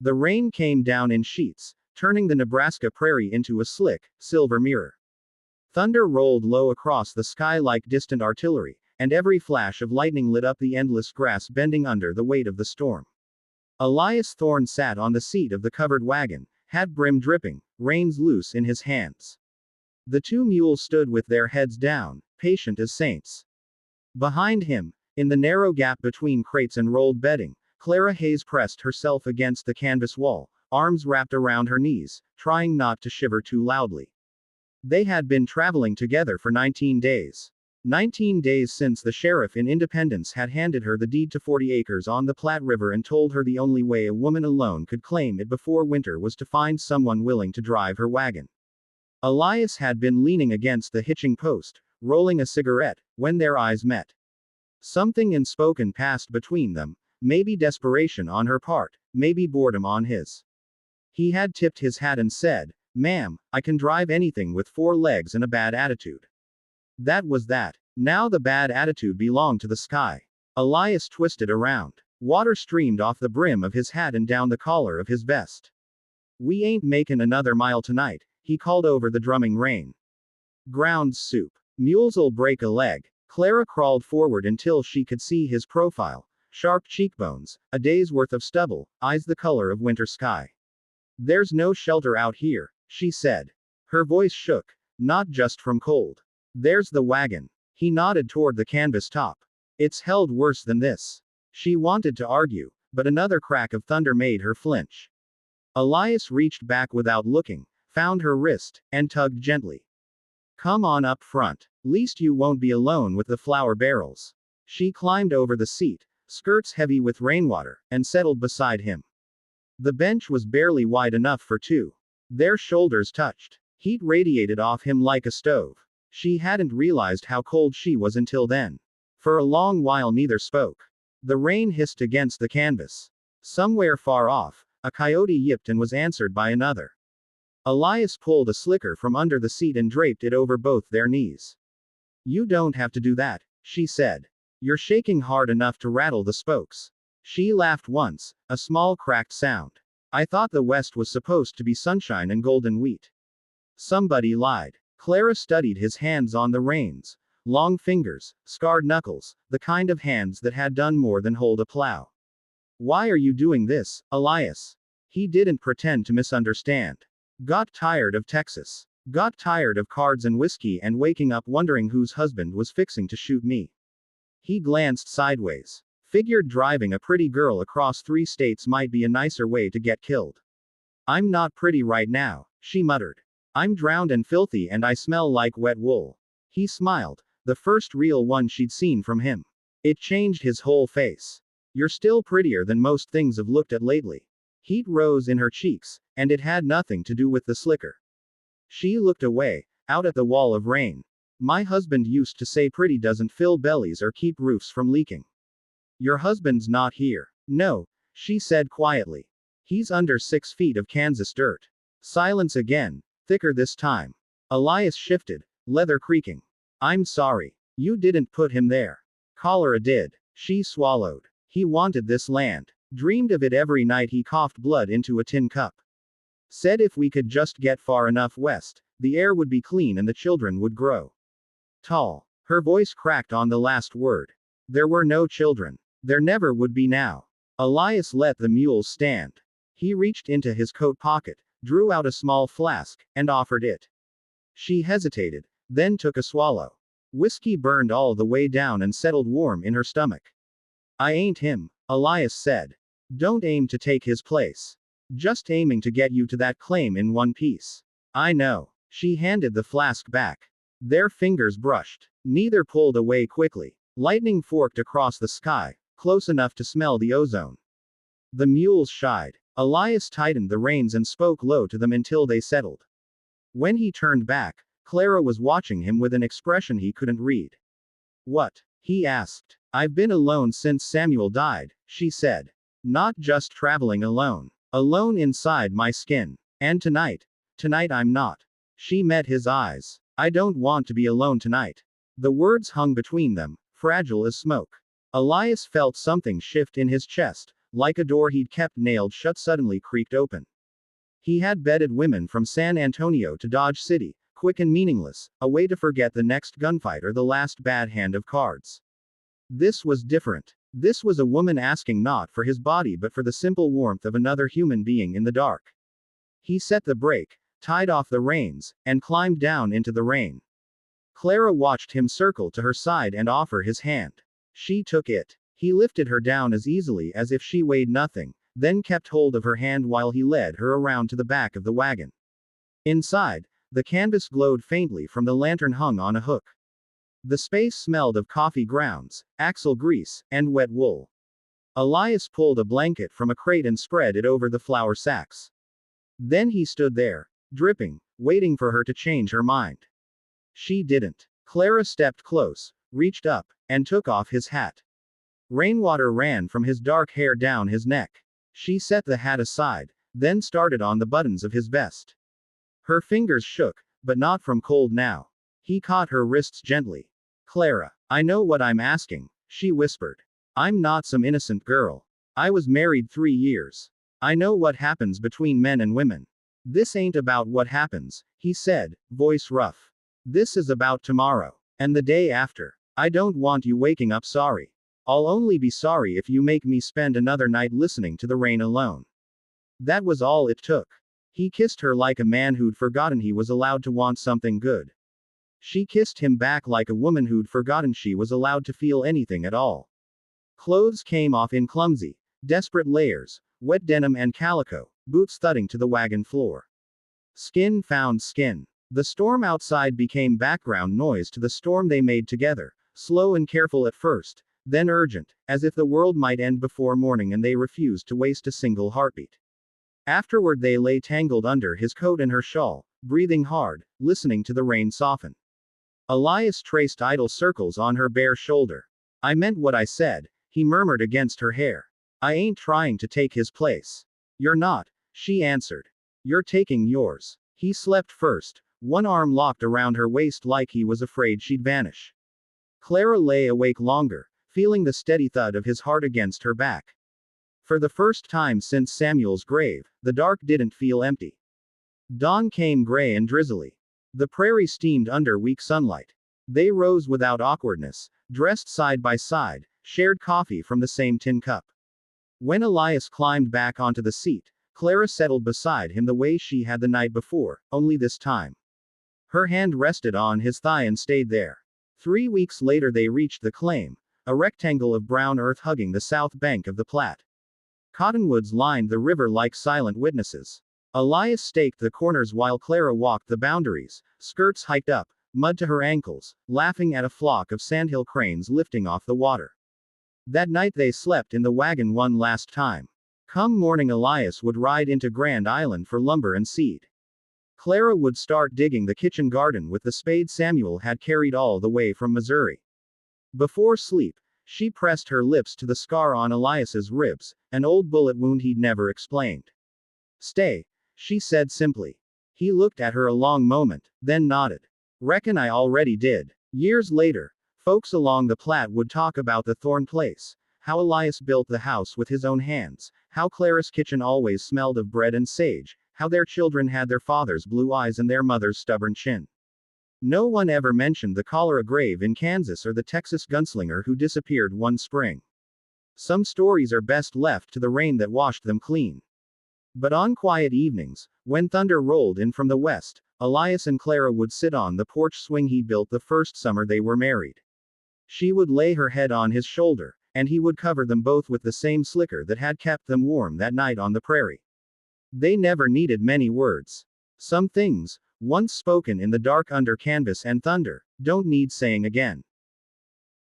The rain came down in sheets, turning the Nebraska prairie into a slick, silver mirror. Thunder rolled low across the sky like distant artillery, and every flash of lightning lit up the endless grass bending under the weight of the storm. Elias Thorne sat on the seat of the covered wagon, hat brim dripping, reins loose in his hands. The two mules stood with their heads down, patient as saints. Behind him, in the narrow gap between crates and rolled bedding, Clara Hayes pressed herself against the canvas wall, arms wrapped around her knees, trying not to shiver too loudly. They had been traveling together for 19 days. 19 days since the sheriff in Independence had handed her the deed to 40 acres on the Platte River and told her the only way a woman alone could claim it before winter was to find someone willing to drive her wagon. Elias had been leaning against the hitching post, rolling a cigarette, when their eyes met. Something unspoken passed between them, maybe desperation on her part, maybe boredom on his. He had tipped his hat and said, "Ma'am, I can drive anything with 4 legs and a bad attitude." That was that. Now the bad attitude belonged to the sky. Elias twisted around. Water streamed off the brim of his hat and down the collar of his vest. "We ain't making another mile tonight," he called over the drumming rain. "Ground soup. Mules'll break a leg." Clara crawled forward until she could see his profile. Sharp cheekbones, a day's worth of stubble, eyes the color of winter sky. "There's no shelter out here," she said. Her voice shook, not just from cold. "There's the wagon." He nodded toward the canvas top. "It's held worse than this." She wanted to argue, but another crack of thunder made her flinch. Elias reached back without looking, found her wrist, and tugged gently. "Come on up front. Least you won't be alone with the flour barrels." She climbed over the seat, skirts heavy with rainwater, and settled beside him. The bench was barely wide enough for two. Their shoulders touched. Heat radiated off him like a stove. She hadn't realized how cold she was until then. For a long while neither spoke. The rain hissed against the canvas. Somewhere far off, a coyote yipped and was answered by another. Elias pulled a slicker from under the seat and draped it over both their knees. "You don't have to do that," she said. "You're shaking hard enough to rattle the spokes." She laughed once, a small cracked sound. "I thought the West was supposed to be sunshine and golden wheat." Somebody lied. Clara studied his hands on the reins. Long fingers, scarred knuckles, the kind of hands that had done more than hold a plow. "Why are you doing this, Elias?" He didn't pretend to misunderstand. "Got tired of Texas. Got tired of cards and whiskey and waking up wondering whose husband was fixing to shoot me." He glanced sideways. Figured driving a pretty girl across 3 states might be a nicer way to get killed. "I'm not pretty right now," she muttered. "I'm drowned and filthy and I smell like wet wool." He smiled, the first real one she'd seen from him. It changed his whole face. "You're still prettier than most things I've looked at lately." Heat rose in her cheeks, and it had nothing to do with the slicker. She looked away, out at the wall of rain. "My husband used to say pretty doesn't fill bellies or keep roofs from leaking." "Your husband's not here." "No," she said quietly. "He's under 6 feet of Kansas dirt." Silence again, thicker this time. Elias shifted, leather creaking. "I'm sorry. You didn't put him there." "Cholera did." She swallowed. He wanted this land. Dreamed of it every night he coughed blood into a tin cup. Said if we could just get far enough west, the air would be clean and the children would grow tall. Her voice cracked on the last word. There were no children. There never would be now. Elias let the mules stand. He reached into his coat pocket, drew out a small flask, and offered it. She hesitated, then took a swallow. Whiskey burned all the way down and settled warm in her stomach. "I ain't him," Elias said. "Don't aim to take his place. Just aiming to get you to that claim in one piece." "I know." She handed the flask back. Their fingers brushed. Neither pulled away quickly. Lightning forked across the sky, close enough to smell the ozone. The mules shied. Elias tightened the reins and spoke low to them until they settled. When he turned back, Clara was watching him with an expression he couldn't read. "What?" he asked. "I've been alone since Samuel died," she said. "Not just traveling alone. Alone inside my skin. And tonight I'm not." She met his eyes. "I don't want to be alone tonight." The words hung between them, fragile as smoke. Elias felt something shift in his chest, like a door he'd kept nailed shut suddenly creaked open. He had bedded women from San Antonio to Dodge City, quick and meaningless, a way to forget the next gunfight or the last bad hand of cards. This was different. This was a woman asking not for his body but for the simple warmth of another human being in the dark. He set the brake, tied off the reins, and climbed down into the rain. Clara watched him circle to her side and offer his hand. She took it. He lifted her down as easily as if she weighed nothing, then kept hold of her hand while he led her around to the back of the wagon. Inside, the canvas glowed faintly from the lantern hung on a hook. The space smelled of coffee grounds, axle grease, and wet wool. Elias pulled a blanket from a crate and spread it over the flour sacks. Then he stood there, dripping, waiting for her to change her mind. She didn't. Clara stepped close, reached up, and took off his hat. Rainwater ran from his dark hair down his neck. She set the hat aside, then started on the buttons of his vest. Her fingers shook, but not from cold now. He caught her wrists gently. Clara, I know what I'm asking, she whispered. I'm not some innocent girl. I was married 3 years. I know what happens between men and women. This ain't about what happens, he said, voice rough. This is about tomorrow. And the day after. I don't want you waking up sorry. I'll only be sorry if you make me spend another night listening to the rain alone. That was all it took. He kissed her like a man who'd forgotten he was allowed to want something good. She kissed him back like a woman who'd forgotten she was allowed to feel anything at all. Clothes came off in clumsy, desperate layers, wet denim and calico, boots thudding to the wagon floor. Skin found skin. The storm outside became background noise to the storm they made together, slow and careful at first, then urgent, as if the world might end before morning and they refused to waste a single heartbeat. Afterward they lay tangled under his coat and her shawl, breathing hard, listening to the rain soften. Elias traced idle circles on her bare shoulder. I meant what I said, he murmured against her hair. I ain't trying to take his place. You're not, she answered. You're taking yours. He slept first, one arm locked around her waist like he was afraid she'd vanish. Clara lay awake longer, feeling the steady thud of his heart against her back. For the first time since Samuel's grave, the dark didn't feel empty. Dawn came gray and drizzly. The prairie steamed under weak sunlight. They rose without awkwardness, dressed side by side, shared coffee from the same tin cup. When Elias climbed back onto the seat, Clara settled beside him the way she had the night before, only this time. Her hand rested on his thigh and stayed there. 3 weeks later they reached the claim, a rectangle of brown earth hugging the south bank of the Platte. Cottonwoods lined the river like silent witnesses. Elias staked the corners while Clara walked the boundaries, skirts hiked up, mud to her ankles, laughing at a flock of sandhill cranes lifting off the water. That night they slept in the wagon one last time. Come morning Elias would ride into Grand Island for lumber and seed. Clara would start digging the kitchen garden with the spade Samuel had carried all the way from Missouri. Before sleep, she pressed her lips to the scar on Elias's ribs, an old bullet wound he'd never explained. Stay, she said simply. He looked at her a long moment, then nodded. Reckon I already did. Years later, folks along the Platte would talk about the Thorn place, how Elias built the house with his own hands, how Clara's kitchen always smelled of bread and sage, how their children had their father's blue eyes and their mother's stubborn chin. No one ever mentioned the cholera grave in Kansas or the Texas gunslinger who disappeared one spring. Some stories are best left to the rain that washed them clean. But on quiet evenings, when thunder rolled in from the west, Elias and Clara would sit on the porch swing he built the first summer they were married. She would lay her head on his shoulder, and he would cover them both with the same slicker that had kept them warm that night on the prairie. They never needed many words. Some things, once spoken in the dark under canvas and thunder, don't need saying again.